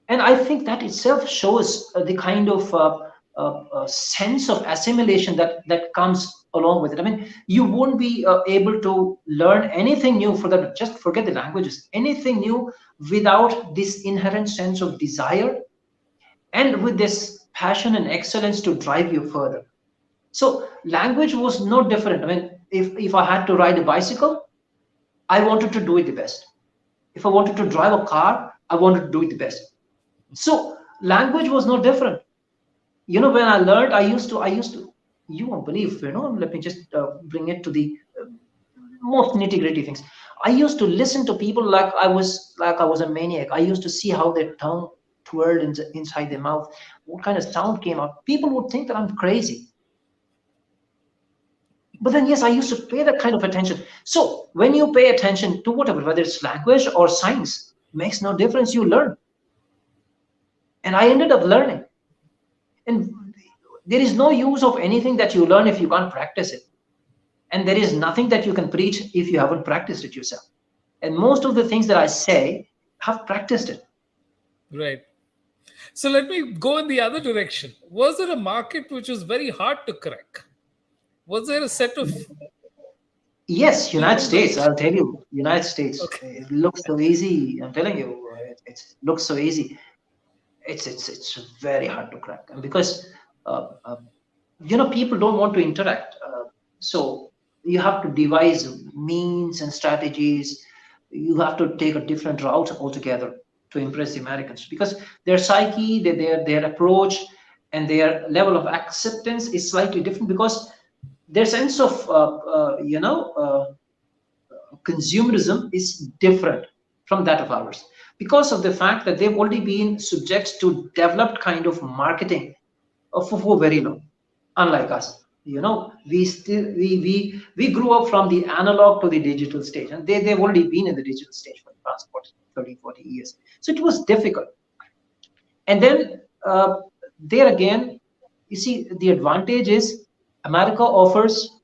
And I think that itself shows the kind of sense of assimilation that comes along with it. I mean, you won't be able to learn anything new, for that, just forget the languages, anything new, without this inherent sense of desire, and with this passion and excellence to drive you further. So language was no different. I mean, if I had to ride a bicycle, I wanted to do it the best. If I wanted to drive a car, I wanted to do it the best. So language was no different. When I learned, I used to, you won't believe, let me just bring it to the most nitty gritty things. I used to listen to people like I was a maniac. I used to see how their tongue twirled inside their mouth, what kind of sound came out. People would think that I'm crazy. But then, yes, I used to pay that kind of attention. So when you pay attention to whatever, whether it's language or science, makes no difference. You learn. And I ended up learning. And there is no use of anything that you learn if you can't practice it. And there is nothing that you can preach if you haven't practiced it yourself. And most of the things that I say, have practiced it. Right. So, let me go in the other direction. Was there a market which was very hard to crack? Was there a set of Yes, United people States, which. I'll tell you, United States. Okay. It looks so easy. I'm telling you, it looks so easy. It's very hard to crack. And because people don't want to interact. So you have to devise means and strategies. You have to take a different route altogether to impress the Americans, because their psyche, their approach, and their level of acceptance is slightly different, because their sense of consumerism is different from that of ours, because of the fact that they've already been subject to developed kind of marketing for very long, unlike us. We still we grew up from the analog to the digital stage, and they've already been in the digital stage for the past 30, 40 years. So it was difficult. And then there again, you see, the advantage is America offers,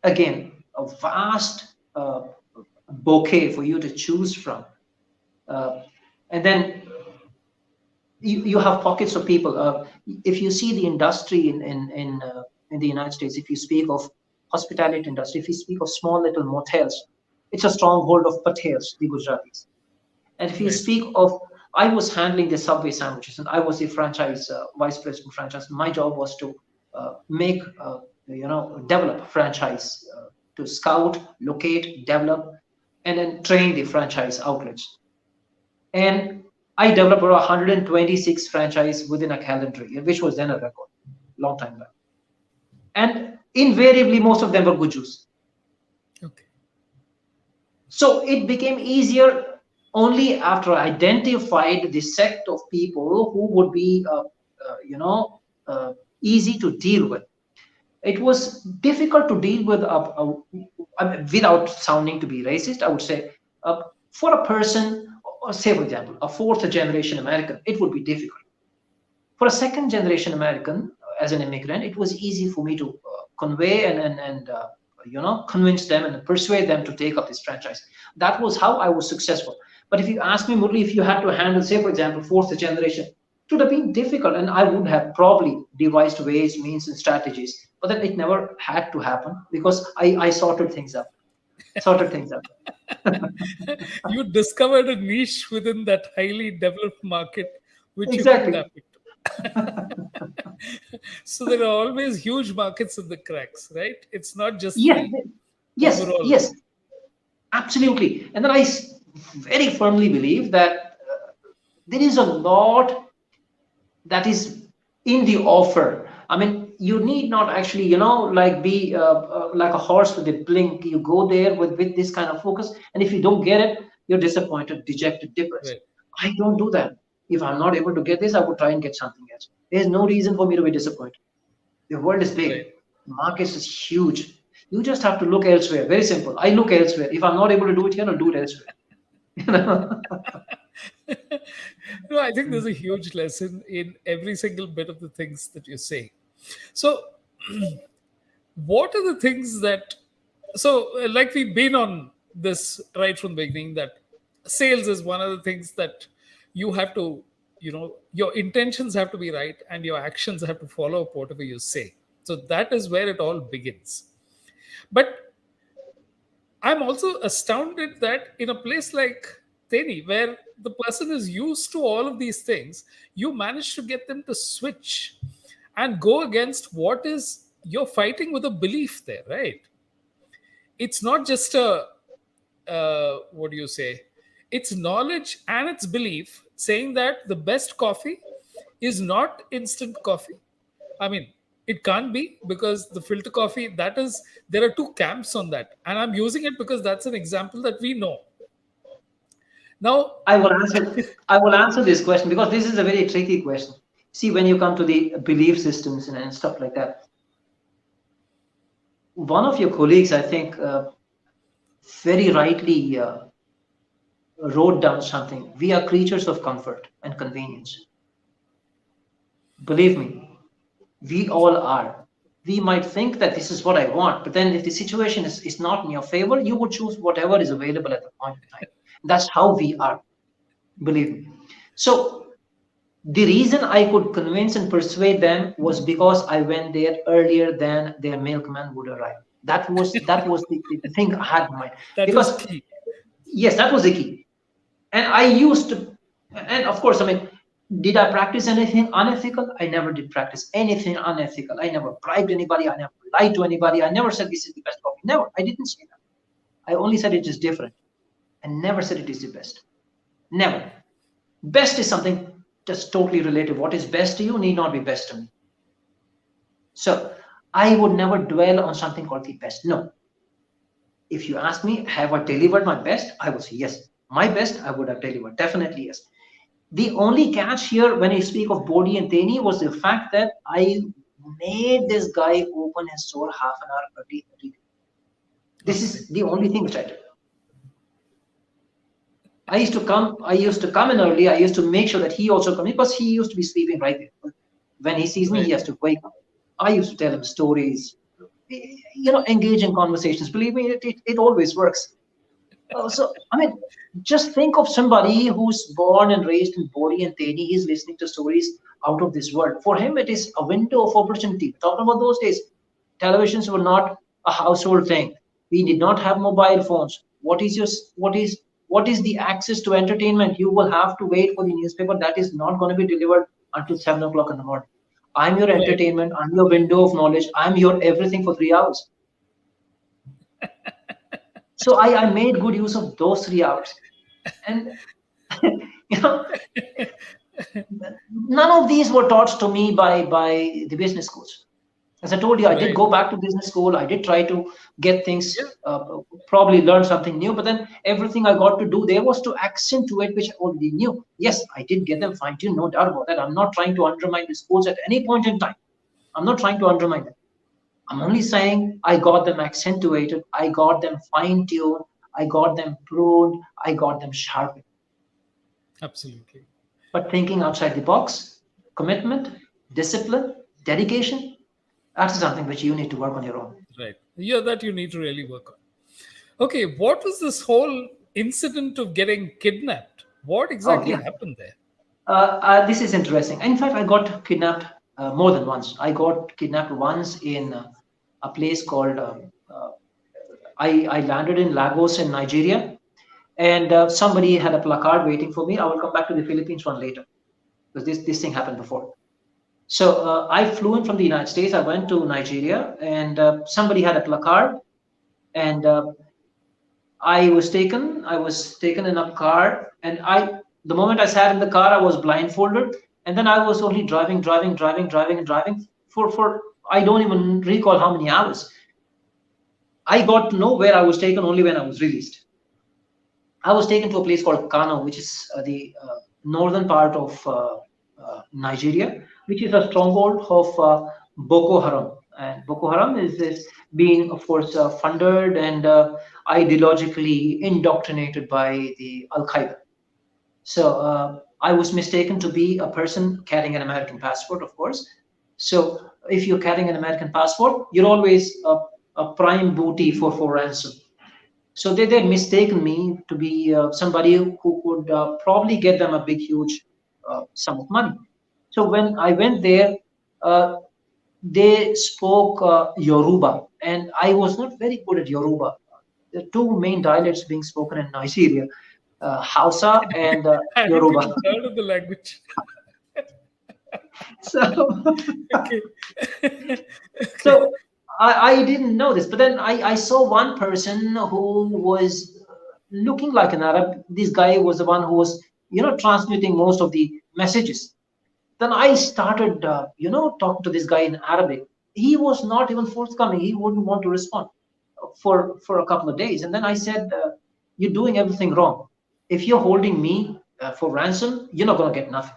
again, a vast bouquet for you to choose from. Uh, and then you have pockets of people. If you see the industry in the United States, if you speak of hospitality industry, if you speak of small little motels, it's a stronghold of Patels, the Gujaratis. And if you Right. speak of, I was handling the Subway sandwiches, and I was the franchise vice president franchise. My job was to make, develop franchise, to scout, locate, develop, and then train the franchise outlets. And I developed around 126 franchise within a calendar year, which was then a record, long time back. And invariably, most of them were Gujus. Okay. So it became easier only after I identified the sect of people who would be, easy to deal with. It was difficult to deal with, without sounding to be racist, I would say, for a person, or say, for example, a fourth generation American, it would be difficult. For a second generation American, as an immigrant, it was easy for me to convey and convince them and persuade them to take up this franchise. That was how I was successful. But if you ask me, Murli, if you had to handle, say, for example, fourth generation, it would have been difficult, and I would have probably devised ways, means, and strategies. But then it never had to happen, because I sorted things out. Sorted things out. You discovered a niche within that highly developed market which you could Exactly. tap into. So there are always huge markets in the cracks, right? It's not just Yes, the yes, overall. yes, absolutely. And then very firmly believe that there is a lot that is in the offer. I mean, you need not actually, like be like a horse with a blink. You go there with this kind of focus, and if you don't get it, you're disappointed, dejected, depressed. Right, I don't do that. If I'm not able to get this, I would try and get something else. There's no reason for me to be disappointed. The world is big, right. the market is huge. You just have to look elsewhere. Very simple. I look elsewhere. If I'm not able to do it here, I'll do it elsewhere. You know? No, I think there's a huge lesson in every single bit of the things that you say. So, what are the things that, like we've been on this right from the beginning, that sales is one of the things that you have to, your intentions have to be right and your actions have to follow up whatever you say. So that is where it all begins. But I'm also astounded that in a place like Teni, where the person is used to all of these things, you manage to get them to switch and go against what is you're fighting with a belief there, right? It's not just a what do you say? It's knowledge and it's belief saying that the best coffee is not instant coffee. I mean, it can't be, because the filter coffee, that is, there are two camps on that. And I'm using it because that's an example that we know. Now, I will answer. I will answer this question, because this is a very tricky question. See, when you come to the belief systems and stuff like that, one of your colleagues, I think, very rightly wrote down something. We are creatures of comfort and convenience. Believe me, we all are. We might think that this is what I want, but then if the situation is not in your favor, you would choose whatever is available at the point in time. That's how we are, believe me. So the reason I could convince and persuade them was because I went there earlier than their milkman would arrive. That was the thing I had in mind. that was Because key. yes, that was the key. And I used to, and of course, I mean, did I practice anything unethical? I never did practice anything unethical. I never bribed anybody. I never lied to anybody. I never said this is the best coffee. Never. I didn't say that. I only said it is different. I never said it is the best. Never. Best is something just totally relative. What is best to you need not be best to me. So I would never dwell on something called the best. No. If you ask me, have I delivered my best? I would say yes. My best, I would have delivered. Definitely yes. The only catch here when I speak of Bodhi and Teni was the fact that I made this guy open his store half an hour early every day. This Okay. is the only thing which I did. I used to come in early. I used to make sure that he also comes because he used to be sleeping right there. When he sees me, he Right. has to wake up. I used to tell him stories, engage in conversations. Believe me, it always works. So, I mean, just think of somebody who's born and raised in Bodhi and Teni. He's listening to stories out of this world. For him, it is a window of opportunity. Talking about those days, televisions were not a household thing. We did not have mobile phones. What is the access to entertainment? You will have to wait for the newspaper that is not going to be delivered until 7 o'clock in the morning. I'm your Right. entertainment. I'm your window of knowledge. I'm your everything for 3 hours. So I made good use of those 3 hours. And you know, none of these were taught to me by the business schools. As I told you, I did Right. go back to business school. I did try to get things, Yeah. probably learn something new, but then everything I got to do there was to accentuate which I already knew. Yes, I did get them fine-tuned, no doubt about that. I'm not trying to undermine the schools at any point in time. I'm not trying to undermine them. I'm only saying I got them accentuated, I got them fine-tuned, I got them pruned, I got them sharpened. Absolutely. But thinking outside the box, commitment, discipline, dedication, that's something which you need to work on your own. Right. Yeah, that you need to really work on. Okay, what was this whole incident of getting kidnapped? What Oh, exactly yeah. happened there? This is interesting. In fact, I got kidnapped more than once. I got kidnapped once in a place called, uh, I landed in Lagos in Nigeria, and somebody had a placard waiting for me. I will come back to the Philippines one later because this thing happened before. So I flew in from the United States. I went to Nigeria, and somebody had a placard, and I was taken in a car, and the moment I sat in the car, I was blindfolded, and then I was only driving for I don't even recall how many hours. I got to know where I was taken only when I was released. I was taken to a place called Kano, which is the northern part of Nigeria, which is a stronghold of Boko Haram. And Boko Haram is being, of course, funded and ideologically indoctrinated by the Al Qaeda. So I was mistaken to be a person carrying an American passport, of course. So if you're carrying an American passport, you're always a prime booty for ransom. So they mistaken me to be somebody who could probably get them a big, huge sum of money. So when I went there, uh, they spoke Yoruba, and I was not very good at Yoruba. The two main dialects being spoken in Nigeria, Hausa and I haven't Yoruba. even heard of the language. So Okay. Okay. so I didn't know this, but then I saw one person who was looking like an Arab. This guy was the one who was, transmitting most of the messages. Then I started, talking to this guy in Arabic. He was not even forthcoming. He wouldn't want to respond for a couple of days. And then I said, "You're doing everything wrong. If you're holding me for ransom, you're not going to get nothing.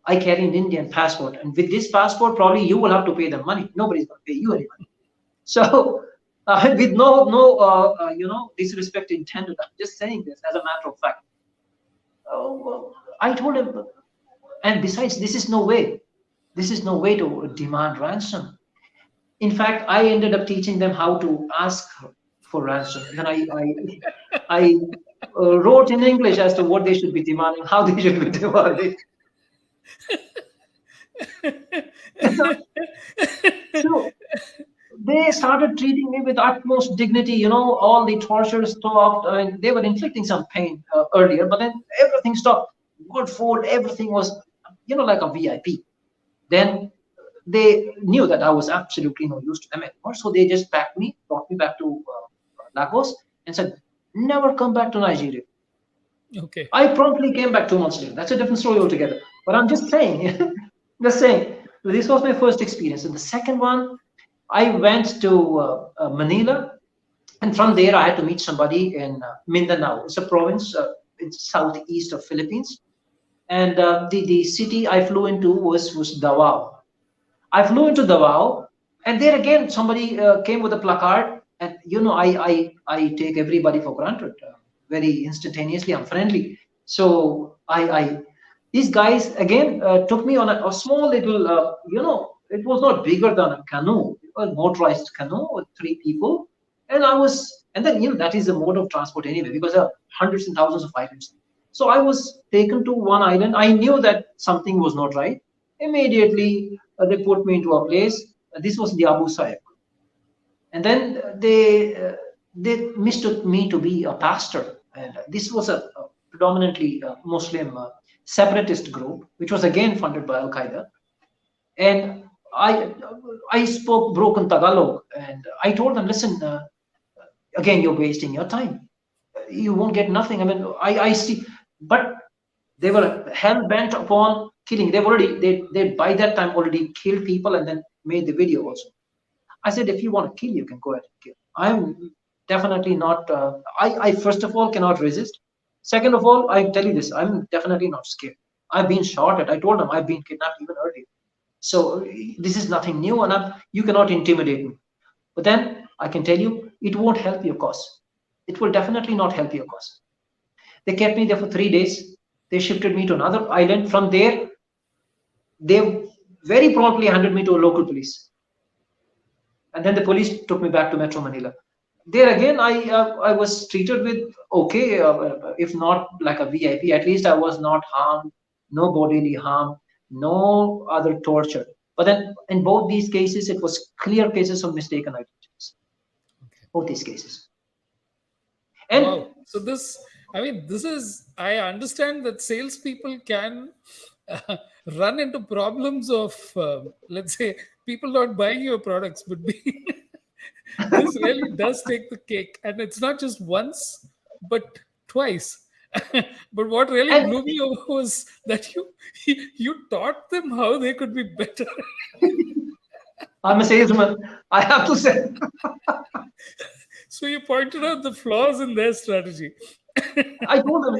I carry an Indian passport, and with this passport, probably you will have to pay them money. Nobody's going to pay you any money." So, with no disrespect intended, I'm just saying this as a matter of fact. Well, I told him, and besides, this is no way. This is no way to demand ransom. In fact, I ended up teaching them how to ask for ransom. Then I wrote in English as to what they should be demanding, how they should be demanding. So they started treating me with utmost dignity. All the torture stopped. I mean, they were inflicting some pain earlier, but then everything stopped. Good food, everything was, like a VIP. Then they knew that I was absolutely no use to them anymore, so they just packed me, brought me back to Lagos. and said, never come back to Nigeria. Okay. I promptly came back 2 months later. That's a different story altogether. But I'm just saying, just saying, this was my first experience. And the second one, I went to Manila, and from there I had to meet somebody in Mindanao. It's a province in southeast of Philippines. And the city I flew into was Davao. I flew into Davao, and there again somebody came with a placard, and I take everybody for granted very instantaneously. I'm friendly, so I these guys again took me on a small little it was not bigger than a canoe, a motorized canoe with 3 people, and then that is a mode of transport anyway because there are hundreds and thousands of islands. So I was taken to one island. I knew that something was not right. Immediately, they put me into a place. This was the Abu Sayyaf, and then they mistook me to be a pastor. And this was a predominantly Muslim separatist group, which was again funded by Al Qaeda. And I I spoke broken Tagalog, and I told them, listen, again, you're wasting your time. You won't get nothing. I mean, I see, but they were hell bent upon killing. They by that time already killed people and then made the video also. I said, if you want to kill, you can go ahead and kill. I'm definitely not. I first of all cannot resist. Second of all, I tell you this, I'm definitely not scared. I've been shot at. I told them I've been kidnapped even earlier. So this is nothing new, and you cannot intimidate me. But then I can tell you, it won't help your cause. It will definitely not help your cause. They kept me there for 3 days. They shifted me to another island. From there, they very promptly handed me to a local police. And then the police took me back to Metro Manila. There again, I was treated with okay, if not like a VIP, at least I was not harmed, no bodily harm, no other torture. But then in both these cases, it was clear cases of mistaken identities. Both these cases. And Wow. So this, I mean, this is, I understand that salespeople can uh, run into problems of, let's say, people not buying your products, but being, this really does take the cake. And it's not just once, but twice. But what really and blew me over was that you taught them how they could be better. I'm a salesman. I have to say, So you pointed out the flaws in their strategy. I told them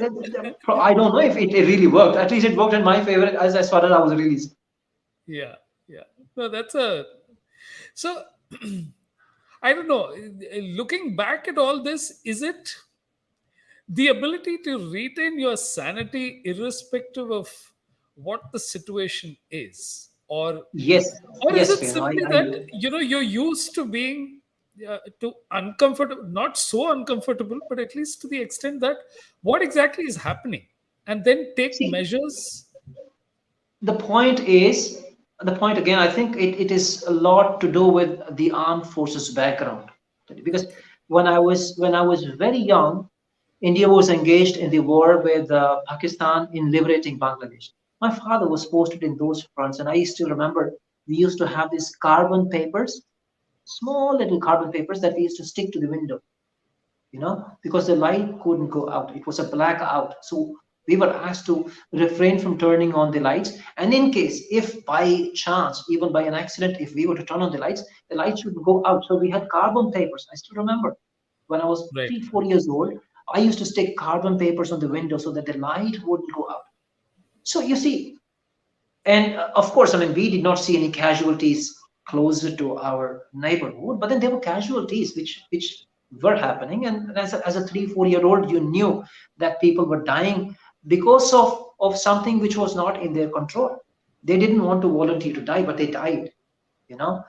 I don't know if it really worked. At least it worked in my favor as far as I was released. Yeah, yeah. No, that's a so. I don't know. Looking back at all this, is it the ability to retain your sanity irrespective of what the situation is, Yes, or is yes, it Venu, simply I that you're used to being to uncomfortable, not so uncomfortable, but at least to the extent that what exactly is happening, and then take see. measures. The point is, the point again, I think it is a lot to do with the armed forces background. Because when I was very young, India was engaged in the war with Pakistan in liberating Bangladesh. My father was posted in those fronts, and I still remember we used to have these carbon papers, small little carbon papers that we used to stick to the window, because the light couldn't go out. It was a blackout. So we were asked to refrain from turning on the lights. And in case, if by chance, even by an accident, if we were to turn on the lights would go out. So we had carbon papers. I still remember when I was Right. 3, 4 years old, I used to stick carbon papers on the window so that the light wouldn't go out. So you see, and of course, I mean, we did not see any casualties closer to our neighborhood, but then there were casualties which were happening. And as a 3, 4 year old, you knew that people were dying because of something which was not in their control. They didn't want to volunteer to die, but they died, you know,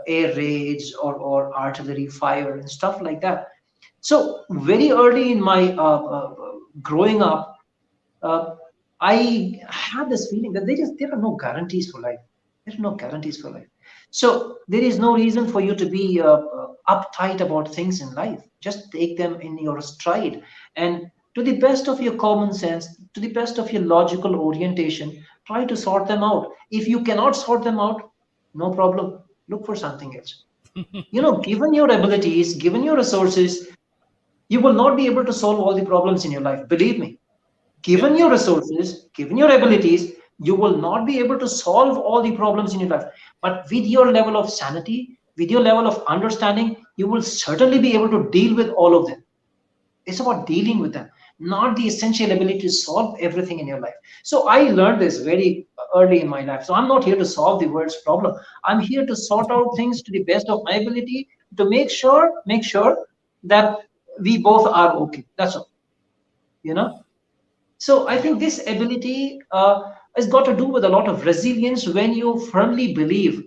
air raids or artillery fire and stuff like that. So very early in my growing up, uh, I had this feeling that there are no guarantees for life. There are no guarantees for life. So there is no reason for you to be uptight about things in life. Just take them in your stride, and to the best of your common sense, to the best of your logical orientation, try to sort them out. If you cannot sort them out, no problem. Look for something else. Given your abilities, given your resources, You will not be able to solve all the problems in your life. Believe me, Yeah. given your resources, given your abilities, you will not be able to solve all the problems in your life. But with your level of sanity, with your level of understanding, you will certainly be able to deal with all of them. It's about dealing with them, not the essential ability to solve everything in your life. So I learned this very early in my life. So I'm not here to solve the world's problem. I'm here to sort out things to the best of my ability to make sure that we both are okay. That's all. You know. So I Yeah. think this ability has got to do with a lot of resilience when you firmly believe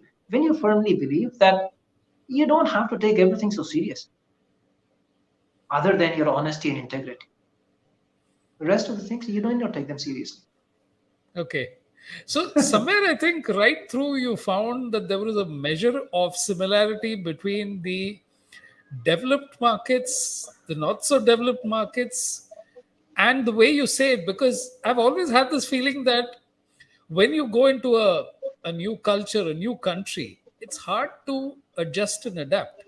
that you don't have to take everything so serious, other than your honesty and integrity. The rest of the things you don't need to take them seriously. Okay. So somewhere I think right through you found that there was a measure of similarity between the developed markets, the not so developed markets, and the way you say it. Because I've always had this feeling that when you go into a new culture, a new country, it's hard to adjust and adapt.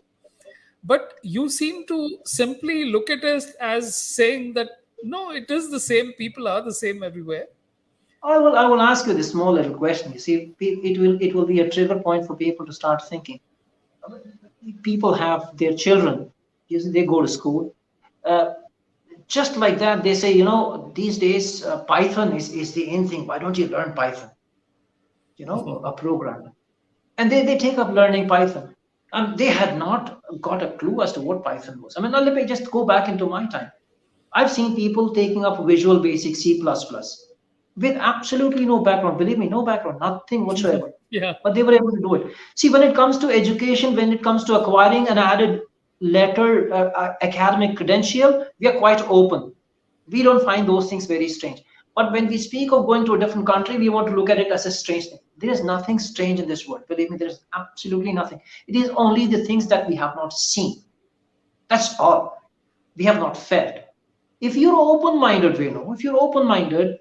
But you seem to simply look at it as saying that no, it is the same, people are the same everywhere. I will ask you this small little question. You see, it will be a trigger point for people to start thinking. People have their children. You see, they go to school. Uh, just like that, they say, these days Python is the in thing. Why don't you learn Python? A program. And they take up learning Python. And they had not got a clue as to what Python was. I mean, now let me just go back into my time. I've seen people taking up Visual Basic C++ with absolutely no background. Believe me, no background, nothing whatsoever. Yeah. But they were able to do it. See, when it comes to education, when it comes to acquiring an added letter, academic credential, we are quite open. We don't find those things very strange. But when we speak of going to a different country, we want to look at it as a strange thing. There is nothing strange in this world. Believe me, there is absolutely nothing. It is only the things that we have not seen. That's all. We have not felt. If you're open-minded, if you're open-minded,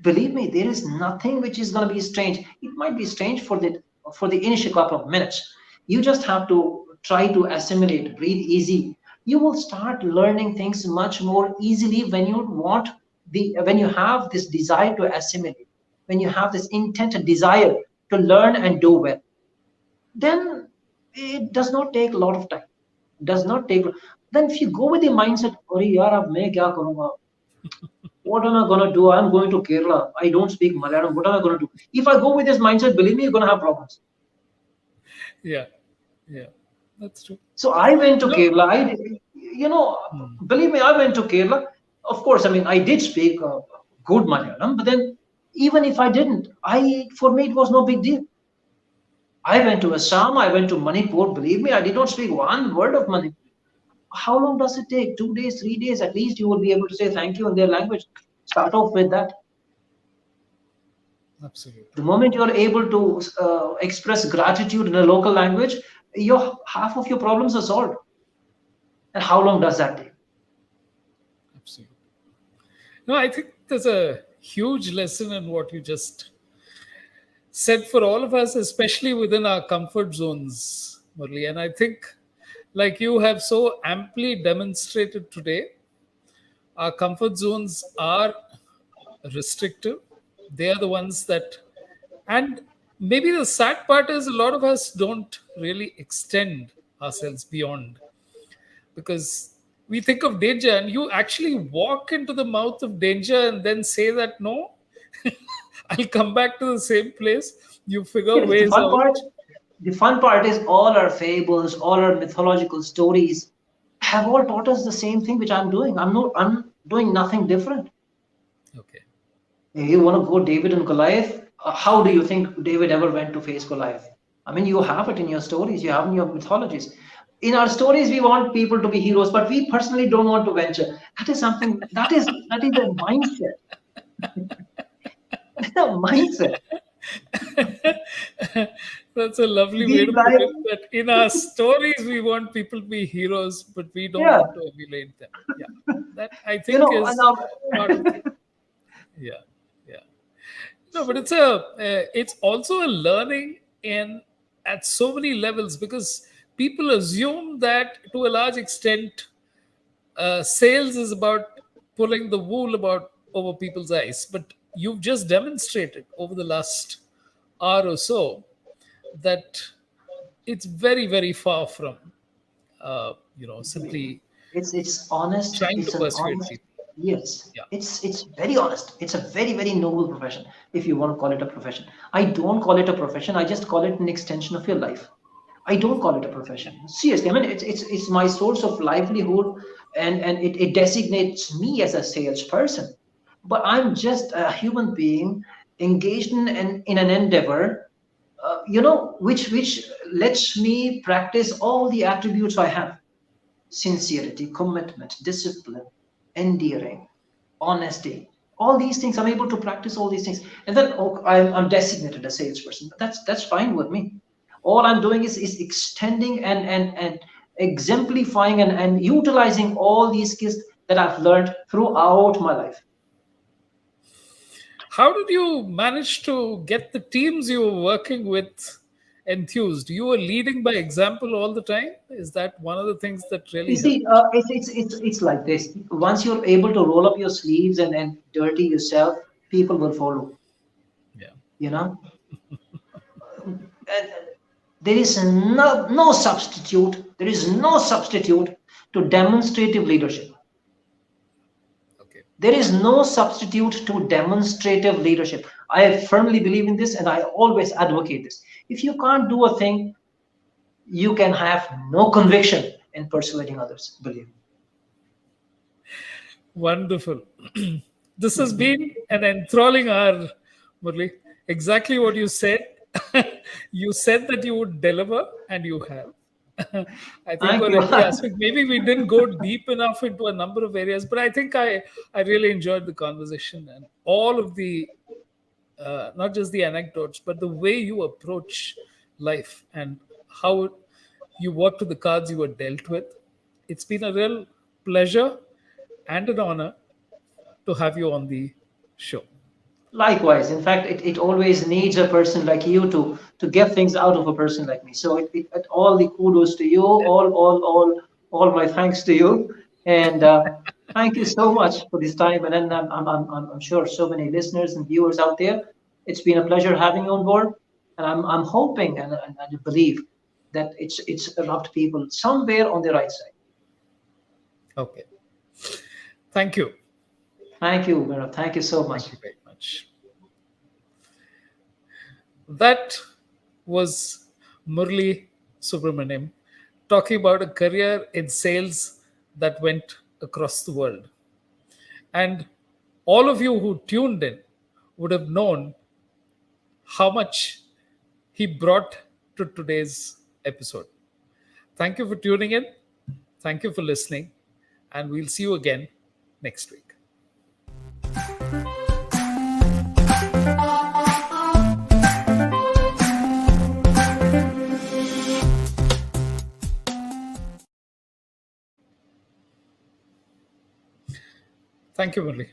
believe me, there is nothing which is going to be strange. It might be strange for the initial couple of minutes. You just have to try to assimilate, breathe easy. You will start learning things much more easily when you have this desire to assimilate, when you have this intent and desire to learn and do well. Then it does not take a lot of time. Does not take. Then if you go with the mindset, "अरे यार अब मैं क्या करूँगा? What am I gonna do? I'm going to Kerala. I don't speak Malayalam. What am I gonna do?" If I go with this mindset, believe me, you're gonna have problems. Yeah. Yeah. That's true. So I went to No. Kerala. Believe me, I went to Kerala. Of course, I mean, I did speak good Malayalam, but then even if I didn't, for me it was no big deal. I went to Assam. I went to Manipur. Believe me, I did not speak one word of Manipur. How long does it take? 2 days, 3 days? At least you will be able to say thank you in their language. Start off with that. Absolutely. The moment you are able to express gratitude in a local language, your half of your problems are solved. And how long does that take? Absolutely. No, I think there's a huge lesson in what you just said for all of us, especially within our comfort zones, Murli. And I think, like you have so amply demonstrated today, our comfort zones are restrictive. They are the ones that, and maybe the sad part is a lot of us don't really extend ourselves beyond because we think of danger and you actually walk into the mouth of danger and then say that no, I'll come back to the same place. You figure Yes, the ways fun part, out. the fun part is all our fables, all our mythological stories have all taught us the same thing which I'm doing. I'm doing nothing different. Okay. You want to go David and Goliath? How do you think David ever went to face Goliath? I mean, you have it in your stories, you have in your mythologies. In our stories, we want people to be heroes, but we personally don't want to venture. That is something that is a mindset. That's a mindset. That's a lovely way We to put like, it. That in our stories, we want people to be heroes, but we don't yeah, want to emulate them. Yeah. That I think and is part of the. Yeah. Yeah. No, but it's also a learning in at so many levels because people assume that to a large extent sales is about pulling the wool about over people's eyes, but you've just demonstrated over the last hour or so that it's very, very far from simply It's honest. trying to It's an persuade honest. people. Yes, Yeah. it's very honest. It's a very noble profession, if you want to call it a profession. I don't call it a profession. I just call it an extension of your life. I don't call it a profession. Seriously, I mean it's my source of livelihood, and it designates me as a salesperson. But I'm just a human being engaged in an endeavor, which lets me practice all the attributes I have: sincerity, commitment, discipline, endearing, honesty. All these things, I'm able to practice all these things. And then I'm designated a salesperson. That's fine with me. All I'm doing is extending and exemplifying and utilizing all these skills that I've learned throughout my life. How did you manage to get the teams you were working with enthused? You were leading by example all the time. Is that one of the things that You really see, helped? it's like this. Once you're able to roll up your sleeves and dirty yourself, people will follow. Yeah. You know, and there is no substitute. There is no substitute to demonstrative leadership. Okay. There is no substitute to demonstrative leadership. I firmly believe in this, and I always advocate this. If you can't do a thing, you can have no conviction in persuading others. Believe me. Wonderful. This has been an enthralling hour, Murli. Exactly what you said. You said that you would deliver, and you have. I think Thank on you. every aspect, maybe we didn't go deep enough into a number of areas, but I think I really enjoyed the conversation and all of the not just the anecdotes, but the way you approach life and how you work to the cards you were dealt with. It's been a real pleasure and an honor to have you on the show. Likewise, in fact, it always needs a person like you to get things out of a person like me. So all the kudos to you, all my thanks to you, and thank you so much for this time. And then I'm sure so many listeners and viewers out there. It's been a pleasure having you on board, and I'm hoping and I believe that it's rubbed people somewhere on the right side. Okay. Thank you. Thank you, Mira. Thank you so much. Thank you very much. That was Murli Subramanian talking about a career in sales that went across the world. And all of you who tuned in would have known how much he brought to today's episode. Thank you for tuning in. Thank you for listening. And we'll see you again next week. Thank you, Murli.